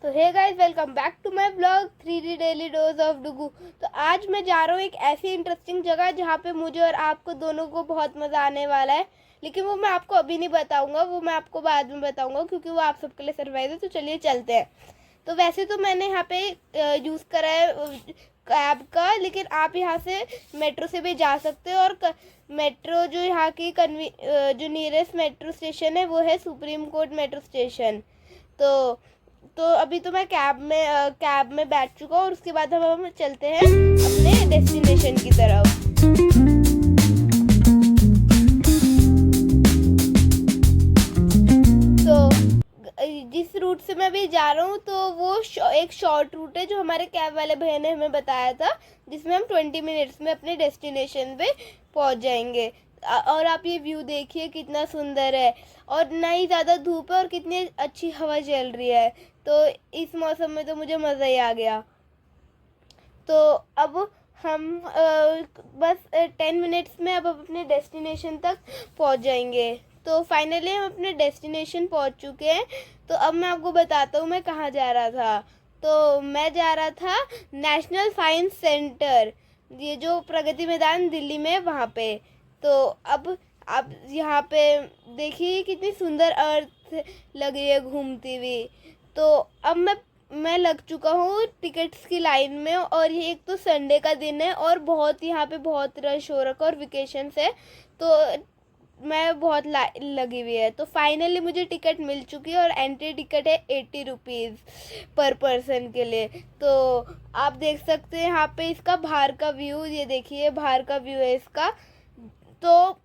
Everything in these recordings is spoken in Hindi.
तो hey guys, welcome back to my blog 3D daily dose of डुगू। तो आज मैं जा रहा हूँ एक ऐसी इंटरेस्टिंग जगह जहाँ पे मुझे और आपको दोनों को बहुत मज़ा आने वाला है। लेकिन वो मैं आपको अभी नहीं बताऊँगा, वो मैं आपको बाद में बताऊँगा क्योंकि वो आप सबके लिए सरप्राइज है। तो चलिए चलते हैं। तो वैसे तो मैंने यहाँ पे यूज़ करा है कैब का, लेकिन आप यहाँ से मेट्रो से भी जा सकते हो। और मेट्रो जो यहाँ की जो नियरेस्ट मेट्रो स्टेशन है वो है सुप्रीम कोर्ट मेट्रो स्टेशन। तो अभी तो मैं कैब में बैठ चुका हूँ और उसके बाद हम चलते हैं अपने डेस्टिनेशन की तरफ। तो जिस रूट से मैं अभी जा रहा हूँ तो वो एक शॉर्ट रूट है जो हमारे कैब वाले भैया ने हमें बताया था, जिसमें हम 20 मिनट्स में अपने डेस्टिनेशन पे पहुँच जाएंगे। और आप ये व्यू देखिए कितना सुंदर है, और ना ही ज़्यादा धूप है और कितनी अच्छी हवा चल रही है। तो इस मौसम में तो मुझे मज़ा ही आ गया। तो अब हम बस 10 मिनट्स में अब अपने डेस्टिनेशन तक पहुंच जाएंगे। तो फाइनली हम अपने डेस्टिनेशन पहुंच चुके हैं। तो अब मैं आपको बताता हूँ मैं कहाँ जा रहा था। तो मैं जा रहा था नेशनल साइंस सेंटर, ये जो प्रगति मैदान दिल्ली में है वहाँ पे। तो अब आप यहाँ पे देखिए कितनी सुंदर अर्थ लग रही है घूमती हुई। तो अब मैं लग चुका हूँ टिकट्स की लाइन में, और ये एक तो संडे का दिन है और बहुत यहाँ पे बहुत रश हो रखा और वेकेशंस है, तो मैं बहुत लगी हुई है। तो फाइनली मुझे टिकट मिल चुकी है और एंट्री टिकट है 80 रुपीज़ पर पर्सन के लिए। तो आप देख सकते हैं यहाँ पे इसका बाहर का व्यू, ये देखिए बाहर का व्यू है इसका। तो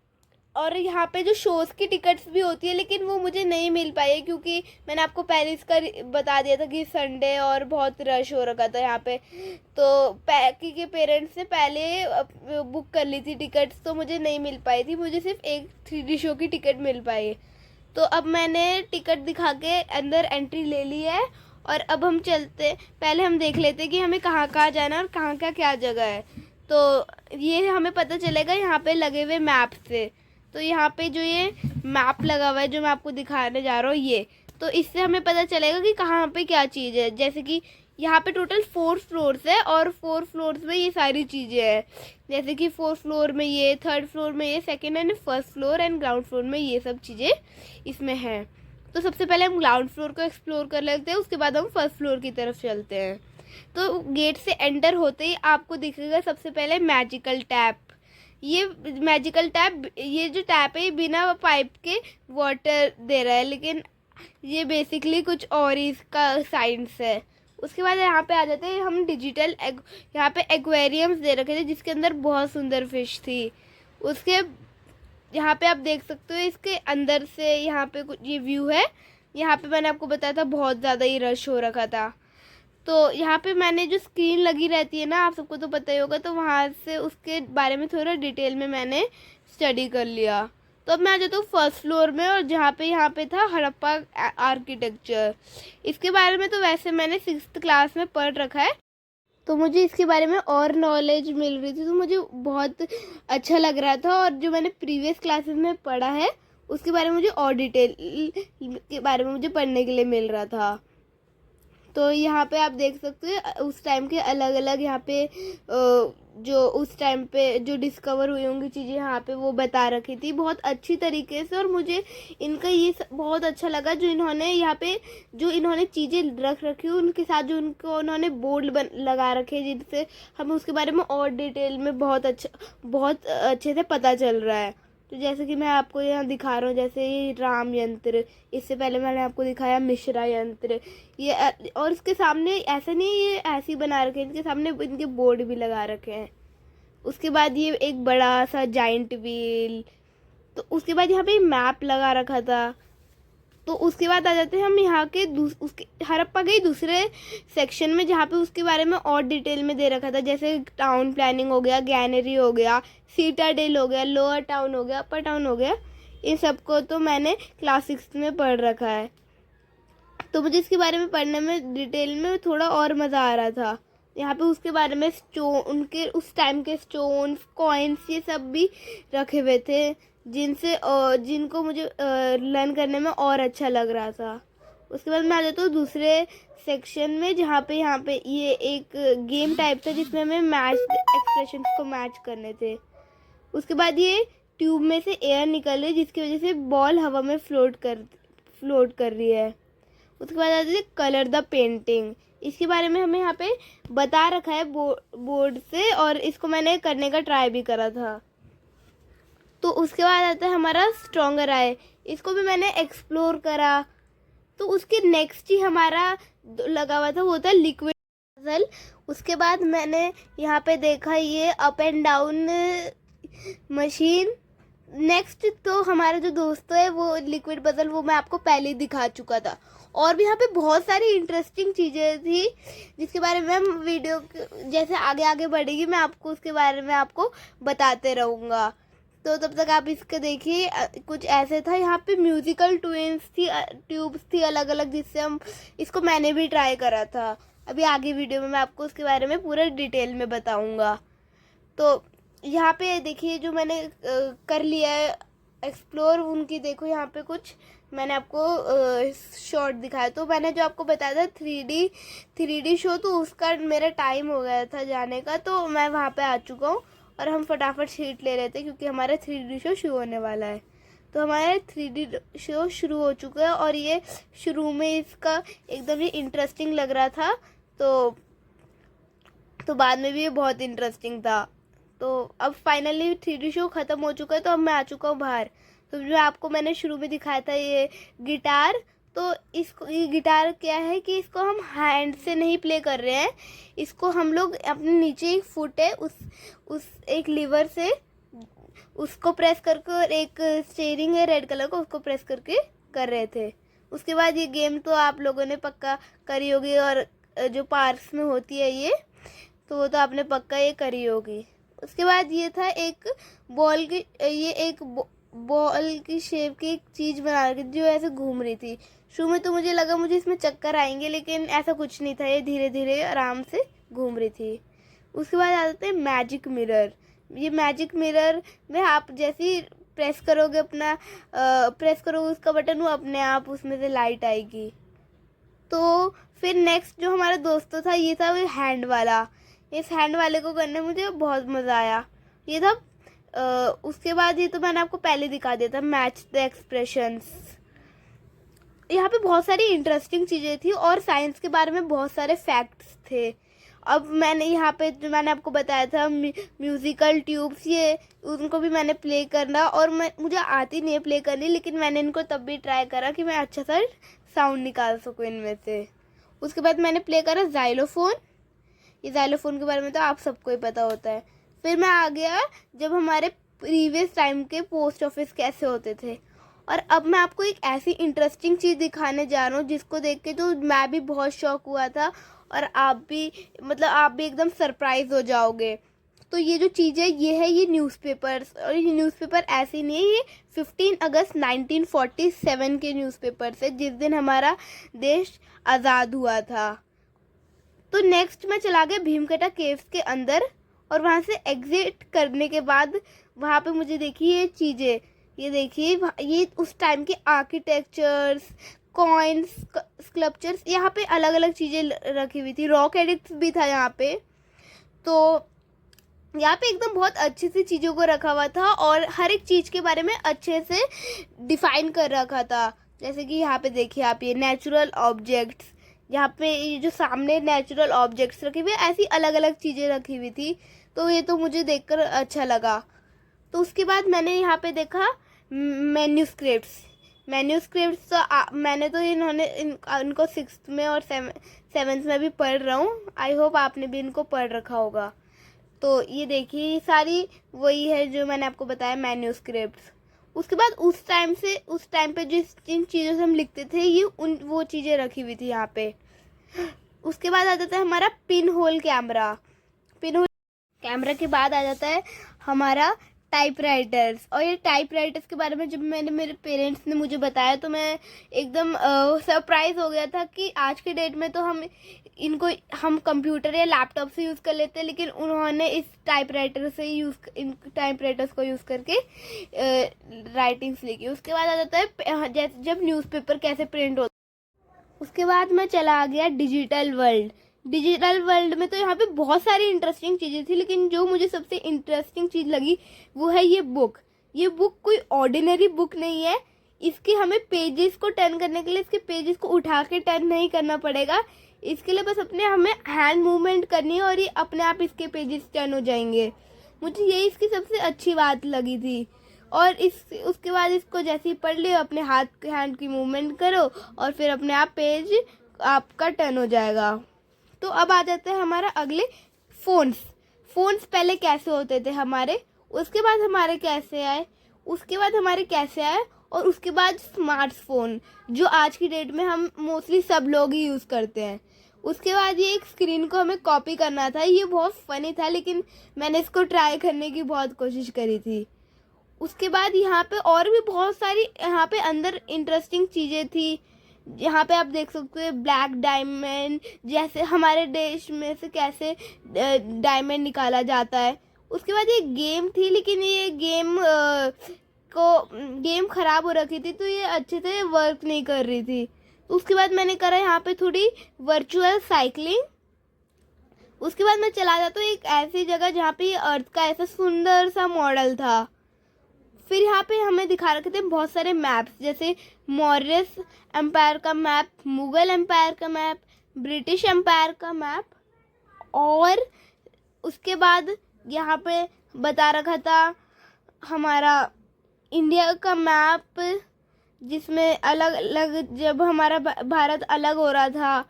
और यहाँ पे जो शोज़ की टिकट्स भी होती है, लेकिन वो मुझे नहीं मिल पाई है क्योंकि मैंने आपको पहले इसका बता दिया था कि संडे और बहुत रश हो रखा था यहाँ पे। तो के पेरेंट्स ने पहले बुक कर ली थी टिकट्स, तो मुझे नहीं मिल पाई थी, मुझे सिर्फ एक 3D शो की टिकट मिल पाई। तो अब मैंने टिकट दिखा के अंदर एंट्री ले ली है, और अब हम चलते, पहले हम देख लेते कि हमें कहाँ कहाँ जाना है और कहाँ का क्या जगह है। तो ये हमें पता चलेगा यहाँ पे लगे हुए मैप से। तो यहाँ पे जो ये मैप लगा हुआ है जो मैं आपको दिखाने जा रहा हूँ, ये तो इससे हमें पता चलेगा कि कहाँ पे क्या चीज़ है। जैसे कि यहाँ पे टोटल 4 फ्लोर्स है और 4 फ्लोर्स में ये सारी चीज़ें हैं। जैसे कि 4th फ्लोर में ये, 3rd फ्लोर में ये, 2nd and 1st floor and ground floor में ये सब चीज़ें इसमें हैं। तो सबसे पहले हम ग्राउंड फ्लोर को एक्सप्लोर कर लेते हैं, उसके बाद हम 1st फ्लोर की तरफ चलते हैं। तो गेट से एंटर होते ही आपको दिखेगा सबसे पहले मैजिकल टैप। ये मैजिकल टैप, ये जो टैप है ये बिना पाइप के वाटर दे रहा है, लेकिन ये बेसिकली कुछ और ही इसका साइंस है। उसके बाद यहाँ पे आ जाते हैं हम डिजिटल यहाँ पे एक्वेरियम्स दे रखे थे जिसके अंदर बहुत सुंदर फिश थी। उसके यहाँ पे आप देख सकते हो इसके अंदर से यहाँ पे कुछ ये व्यू है। यहाँ पे मैंने आपको बताया था बहुत ज़्यादा ही रश हो रखा था। तो यहाँ पे मैंने जो स्क्रीन लगी रहती है ना, आप सबको तो पता ही होगा, तो वहाँ से उसके बारे में थोड़ा डिटेल में मैंने स्टडी कर लिया। तो अब मैं आ जाता हूँ 1st फ्लोर में, और यहाँ पे था हड़प्पा आर्किटेक्चर। इसके बारे में तो वैसे मैंने 6th क्लास में पढ़ रखा है, तो मुझे इसके बारे में और नॉलेज मिल रही थी, तो मुझे बहुत अच्छा लग रहा था। और जो मैंने प्रीवियस क्लासेस में पढ़ा है उसके बारे में मुझे और डिटेल के बारे में मुझे पढ़ने के लिए मिल रहा था। तो यहाँ पे आप देख सकते हैं उस टाइम के अलग अलग यहाँ पे जो उस टाइम पे जो डिस्कवर हुई होंगी चीज़ें यहाँ पे वो बता रखी थी बहुत अच्छी तरीके से। और मुझे इनका ये बहुत अच्छा लगा जो इन्होंने यहाँ पे जो इन्होंने चीज़ें रख रखी है उनके साथ जो उनको उन्होंने बोर्ड लगा रखे जिनसे हमें उसके बारे में और डिटेल में बहुत अच्छे से पता चल रहा है। तो जैसे कि मैं आपको यहाँ दिखा रहा हूँ, जैसे ये राम यंत्र, इससे पहले मैंने आपको दिखाया मिश्रा यंत्र। ये और इसके सामने ऐसा नहीं ये ऐसे ही बना रखे हैं, इनके सामने इनके बोर्ड भी लगा रखे हैं। उसके बाद ये एक बड़ा सा जाइंट व्हील। तो उसके बाद यहाँ पे मैप लगा रखा था। तो उसके बाद आ जाते हैं हम यहाँ के उसके हड़प्पा के दूसरे सेक्शन में जहाँ पे उसके बारे में और डिटेल में दे रखा था, जैसे टाउन प्लानिंग हो गया, गैनरी हो गया, सीटाडेल हो गया, लोअर टाउन हो गया, अपर टाउन हो गया। इन सबको तो मैंने क्लास 6 में पढ़ रखा है, तो मुझे इसके बारे में पढ़ने में डिटेल में थोड़ा और मज़ा आ रहा था। यहाँ पे उसके बारे में स्टोन, उनके उस टाइम के स्टोन्स, कॉइन्स, ये सब भी रखे हुए थे जिनको मुझे लर्न करने में और अच्छा लग रहा था। उसके बाद मैं आ जाता हूँ दूसरे सेक्शन में, जहाँ पे यहाँ पे ये एक गेम टाइप था जिसमें हमें मैच एक्सप्रेशंस को मैच करने थे। उसके बाद ये ट्यूब में से एयर निकल रही है जिसकी वजह से बॉल हवा में फ्लोट कर रही है। उसके बाद आते हैं कलर द पेंटिंग। इसके बारे में हमें यहाँ पे बता रखा है बोर्ड से, और इसको मैंने करने का ट्राई भी करा था। तो उसके बाद आता है हमारा स्ट्रॉन्गर आई। इसको भी मैंने एक्सप्लोर करा। तो उसके नेक्स्ट ही हमारा लगा हुआ था वो था लिक्विड पजल। उसके बाद मैंने यहाँ पे देखा ये up and down machine. Next तो हमारा जो दोस्त है वो लिक्विड पजल, वो मैं आपको पहले ही दिखा चुका था। और भी यहाँ पे बहुत सारी इंटरेस्टिंग चीज़ें थी जिसके बारे में हम वीडियो जैसे आगे आगे बढ़ेगी मैं आपको उसके बारे में आपको बताते रहूँगा। तो तब तक आप इसके देखिए। कुछ ऐसे था यहाँ पे म्यूजिकल ट्यूब्स थी अलग अलग, जिससे हम इसको मैंने भी ट्राई करा था। अभी आगे वीडियो में मैं आपको उसके बारे में पूरा डिटेल में बताऊँगा। तो यहाँ पे देखिए जो मैंने कर लिया है एक्सप्लोर उनकी, देखो यहाँ पे कुछ मैंने आपको शॉर्ट दिखाया। तो मैंने जो आपको बताया था 3D शो, तो उसका मेरा टाइम हो गया था जाने का, तो मैं वहाँ पे आ चुका हूँ। और हम फटाफट सीट ले रहे थे क्योंकि हमारा 3D शो शुरू होने वाला है। तो हमारा 3D शो शुरू हो चुका है, और ये शुरू में इसका एकदम ही इंटरेस्टिंग लग रहा था। तो बाद में भी ये बहुत इंटरेस्टिंग था। तो अब फाइनली 3D शो ख़त्म हो चुका है, तो अब मैं आ चुका हूँ बाहर। तो जो आपको मैंने शुरू में दिखाया था ये गिटार, तो इसको ये गिटार क्या है कि इसको हम हैंड से नहीं प्ले कर रहे हैं। इसको हम लोग अपने नीचे एक फुट है उस एक लीवर से उसको प्रेस करके, और एक स्टीयरिंग है रेड कलर का, उसको प्रेस करके कर रहे थे। उसके बाद ये गेम तो आप लोगों ने पक्का करी होगी, और जो पार्क्स में होती है ये, तो वो तो आपने पक्का ये करी होगी। उसके बाद ये था एक बॉल की, ये एक बॉल की शेप की एक चीज़ बना रखी जो ऐसे घूम रही थी। शुरू में तो मुझे लगा मुझे इसमें चक्कर आएंगे, लेकिन ऐसा कुछ नहीं था, ये धीरे धीरे आराम से घूम रही थी। उसके बाद आ जाते हैं मैजिक मिरर। ये मैजिक मिरर में आप जैसे ही प्रेस करोगे उसका बटन, वो अपने आप उसमें से लाइट आएगी। तो फिर नेक्स्ट जो हमारा दोस्तों था ये था वो हैंड वाला। इस हैंड वाले को करने में मुझे बहुत मज़ा आया। ये था उसके बाद ये तो मैंने आपको पहले दिखा दिया था मैच द एक्सप्रेशंस। यहाँ पे बहुत सारी इंटरेस्टिंग चीज़ें थी और साइंस के बारे में बहुत सारे फैक्ट्स थे। अब मैंने यहाँ पे जो मैंने आपको बताया था म्यूज़िकल ट्यूब्स, ये उनको भी मैंने प्ले करना, और मुझे आती नहीं है प्ले करनी, लेकिन मैंने इनको तब भी ट्राई करा कि मैं अच्छा सा साउंड निकाल सकूँ इनमें से। उसके बाद मैंने प्ले करा ज़ाइलोफ़ोन। ये ज़ाइलोफ़ोन के बारे में तो आप सबको ही पता होता है। फिर मैं आ गया जब हमारे प्रीवियस टाइम के पोस्ट ऑफिस कैसे होते थे, और अब मैं आपको एक ऐसी इंटरेस्टिंग चीज़ दिखाने जा रहा हूँ जिसको देख के तो मैं भी बहुत शॉक हुआ था, और आप भी एकदम सरप्राइज हो जाओगे। तो ये जो चीज़ है ये है ये न्यूज़पेपर्स, और ये न्यूज़पेपर ऐसे नहीं है, ये 15 अगस्त 1947 के न्यूज़पेपर से, जिस दिन हमारा देश आज़ाद हुआ था। तो नेक्स्ट मैं चला गया भीमकटा केव्स के अंदर, और वहाँ से एग्जिट करने के बाद वहाँ पे मुझे देखिए ये चीज़ें, ये देखिए ये उस टाइम के आर्किटेक्चर्स, कॉइन्स, स्कल्पचर्स, यहाँ पे अलग अलग चीज़ें रखी हुई थी। रॉक एडिक्ट्स भी था यहाँ पे। तो यहाँ पे एकदम बहुत अच्छे से चीज़ों को रखा हुआ था, और हर एक चीज़ के बारे में अच्छे से डिफ़ाइन कर रखा था। जैसे कि यहाँ पे देखिए आप ये नेचुरल ऑब्जेक्ट्स, यहाँ पे ये जो सामने नेचुरल ऑब्जेक्ट्स रखे हुए, ऐसी अलग अलग चीज़ें रखी हुई थी। तो ये तो मुझे देखकर अच्छा लगा। तो उसके बाद मैंने यहाँ पे देखा मैन्यूस्क्रिप्ट्स। तो मैंने तो इनको 6th में और 7th में भी पढ़ रहा हूँ। आई होप आपने भी इनको पढ़ रखा होगा। तो ये देखिए सारी वही है जो मैंने आपको बताया मैन्यूस्क्रिप्ट्स। उसके बाद उस टाइम पे जिन चीज़ों से हम लिखते थे ये वो चीज़ें रखी हुई थी यहाँ पे। उसके बाद आ जाता है हमारा पिन होल कैमरा के बाद आ जाता है हमारा टाइपराइटर्स। और ये टाइपराइटर्स के बारे में जब मेरे पेरेंट्स ने मुझे बताया तो मैं एकदम सरप्राइज हो गया था कि आज के डेट में तो हम कंप्यूटर या लैपटॉप से यूज़ कर लेते हैं, लेकिन उन्होंने इन टाइपराइटर्स को यूज़ करके राइटिंग्स लिखी। उसके बाद आ जाता है जब न्यूज़पेपर कैसे प्रिंट होता है। उसके बाद मैं चला आ गया डिजिटल वर्ल्ड। डिजिटल वर्ल्ड में तो यहाँ पे बहुत सारी इंटरेस्टिंग चीज़ें थी, लेकिन जो मुझे सबसे इंटरेस्टिंग चीज़ लगी वो है ये बुक। ये बुक कोई ऑर्डिनरी बुक नहीं है। इसके हमें पेजेस को टर्न करने के लिए इसके पेजेस को उठा के टर्न नहीं करना पड़ेगा। इसके लिए बस अपने हमें हैंड मूवमेंट करनी है और ये अपने आप इसके पेजेस टर्न हो जाएंगे। मुझे यही इसकी सबसे अच्छी बात लगी थी। और उसके बाद इसको जैसे ही पढ़ लियो, अपने हैंड की मूवमेंट करो और फिर अपने आप पेज आपका टर्न हो जाएगा। तो अब आ जाता है हमारा अगले फ़ोन्स पहले कैसे होते थे हमारे, उसके बाद हमारे कैसे आए, और उसके बाद स्मार्टफोन जो आज की डेट में हम मोस्टली सब लोग ही यूज़ करते हैं। उसके बाद ये एक स्क्रीन को हमें कॉपी करना था। ये बहुत फ़नी था, लेकिन मैंने इसको ट्राई करने की बहुत कोशिश करी थी। उसके बाद यहाँ पे और भी बहुत सारी यहाँ पे अंदर इंटरेस्टिंग चीज़ें थी। यहाँ पे आप देख सकते हो ब्लैक डायमंड, जैसे हमारे देश में से कैसे डायमंड निकाला जाता है। उसके बाद ये गेम थी, लेकिन ये गेम ख़राब हो रखी थी, तो ये अच्छे से वर्क नहीं कर रही थी। उसके बाद मैंने करा यहाँ पे थोड़ी वर्चुअल साइकिलिंग। उसके बाद मैं चला जाता हूँ एक ऐसी जगह जहाँ पे अर्थ का ऐसा सुंदर सा मॉडल था। फिर यहाँ पे हमें दिखा रखे थे बहुत सारे मैप्स, जैसे मौर्य एम्पायर का मैप, मुगल एम्पायर का मैप, ब्रिटिश एम्पायर का मैप, और उसके बाद यहाँ पे बता रखा था हमारा इंडिया का मैप, जिसमें अलग अलग जब हमारा भारत अलग हो रहा था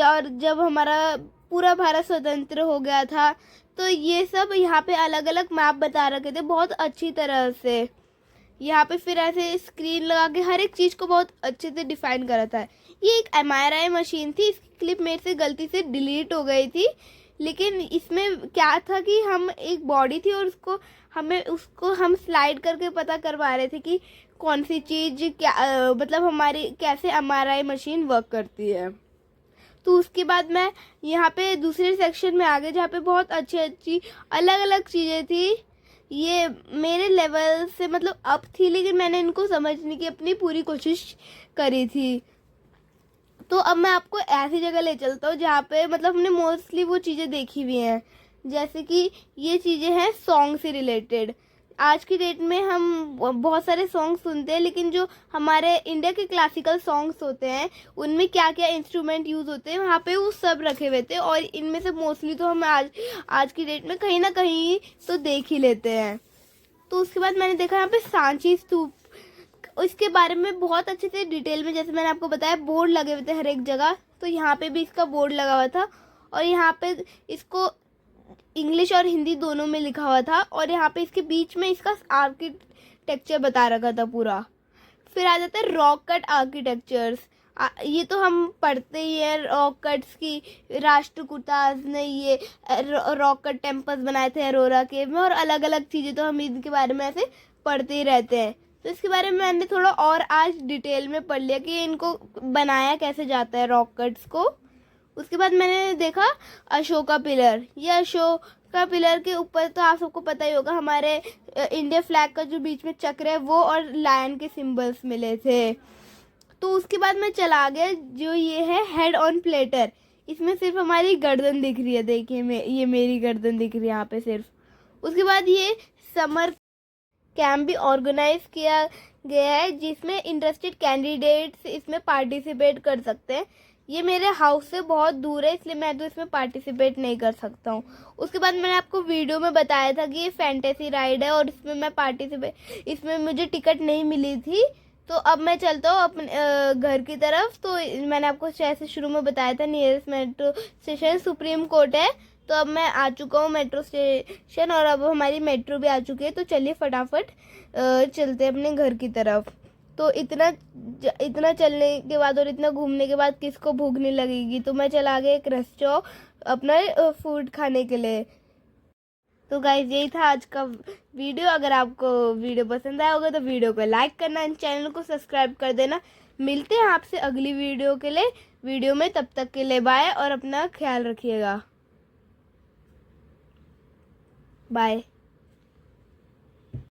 और जब हमारा पूरा भारत स्वतंत्र हो गया था, तो ये सब यहाँ पे अलग अलग मैप बता रखे थे बहुत अच्छी तरह से। यहाँ पे फिर ऐसे स्क्रीन लगा के हर एक चीज़ को बहुत अच्छे से डिफाइन करा था। ये एक MRI मशीन थी, इसकी क्लिप मेरे से गलती से डिलीट हो गई थी, लेकिन इसमें क्या था कि हम एक बॉडी थी और उसको हम स्लाइड करके पता करवा रहे थे कि कौन सी चीज़ क्या मतलब हमारी कैसे MRI मशीन वर्क करती है। तो उसके बाद मैं यहाँ पे दूसरे सेक्शन में आ गए, जहाँ पे बहुत अच्छी अच्छी अलग अलग चीज़ें थी। ये मेरे लेवल से मतलब अप थी, लेकिन मैंने इनको समझने की अपनी पूरी कोशिश करी थी। तो अब मैं आपको ऐसी जगह ले चलता हूँ जहाँ पे मतलब हमने मोस्टली वो चीज़ें देखी हुई हैं, जैसे कि ये चीज़ें हैं सॉन्ग से रिलेटेड। आज की डेट में हम बहुत सारे सॉन्ग सुनते हैं, लेकिन जो हमारे इंडिया के क्लासिकल सॉन्ग्स होते हैं उनमें क्या क्या इंस्ट्रूमेंट यूज़ होते हैं वहाँ पे वो सब रखे हुए थे, और इनमें से मोस्टली तो हम आज की डेट में कहीं ना कहीं तो देख ही लेते हैं। तो उसके बाद मैंने देखा यहाँ पे सांची स्तूप, इसके बारे में बहुत अच्छे से डिटेल में, जैसे मैंने आपको बताया, बोर्ड लगे हुए थे हर एक जगह। तो यहाँ पे भी इसका बोर्ड लगा हुआ था, और यहाँ पे इसको इंग्लिश और हिंदी दोनों में लिखा हुआ था, और यहाँ पे इसके बीच में इसका आर्किटेक्चर बता रखा था पूरा। फिर आ जाता है रॉक कट आर्किटेक्चर्स। ये तो हम पढ़ते ही हैं रॉक कट्स की। राष्ट्रकूटाज ने ये रॉक कट टेम्पल्स बनाए थे अरोरा केव में, और अलग अलग चीज़ें तो हम इनके बारे में ऐसे पढ़ते ही रहते हैं। तो इसके बारे में मैंने थोड़ा और आज डिटेल में पढ़ लिया कि इनको बनाया कैसे जाता है रॉक कट्स को। उसके बाद मैंने देखा अशोका पिलर। ये अशोका पिलर के ऊपर तो आप सबको पता ही होगा हमारे इंडिया फ्लैग का जो बीच में चक्र है वो और लायन के सिंबल्स मिले थे। तो उसके बाद मैं चला गया जो ये है हेड ऑन प्लेटर। इसमें सिर्फ हमारी गर्दन दिख रही है, देखिए ये मेरी गर्दन दिख रही है यहाँ पे सिर्फ। उसके बाद ये समर कैंप भी ऑर्गेनाइज किया गया है, जिसमें इंटरेस्टेड कैंडिडेट्स इसमें पार्टिसिपेट कर सकते हैं। ये मेरे हाउस से बहुत दूर है, इसलिए मैं तो इसमें पार्टिसिपेट नहीं कर सकता हूँ। उसके बाद मैंने आपको वीडियो में बताया था कि ये फैंटेसी राइड है, और इसमें मैं इसमें मुझे टिकट नहीं मिली थी। तो अब मैं चलता हूँ अपने घर की तरफ। तो मैंने आपको जैसे शुरू में बताया था nearest metro station supreme court है। तो अब मैं आ चुका हूँ मेट्रो स्टेशन, और अब हमारी मेट्रो भी आ चुकी है। तो चलिए फटाफट चलते हैं अपने घर की तरफ। तो इतना चलने के बाद और इतना घूमने के बाद किसको भूख नहीं लगेगी। तो मैं चला गया एक रेस्टोरेंट अपना फूड खाने के लिए। तो गाइज यही था आज का वीडियो। अगर आपको वीडियो पसंद आया होगा तो वीडियो को लाइक करना, चैनल को सब्सक्राइब कर देना। मिलते हैं आपसे अगली वीडियो के लिए वीडियो में। तब तक के लिए बाय, और अपना ख्याल रखिएगा। बाय।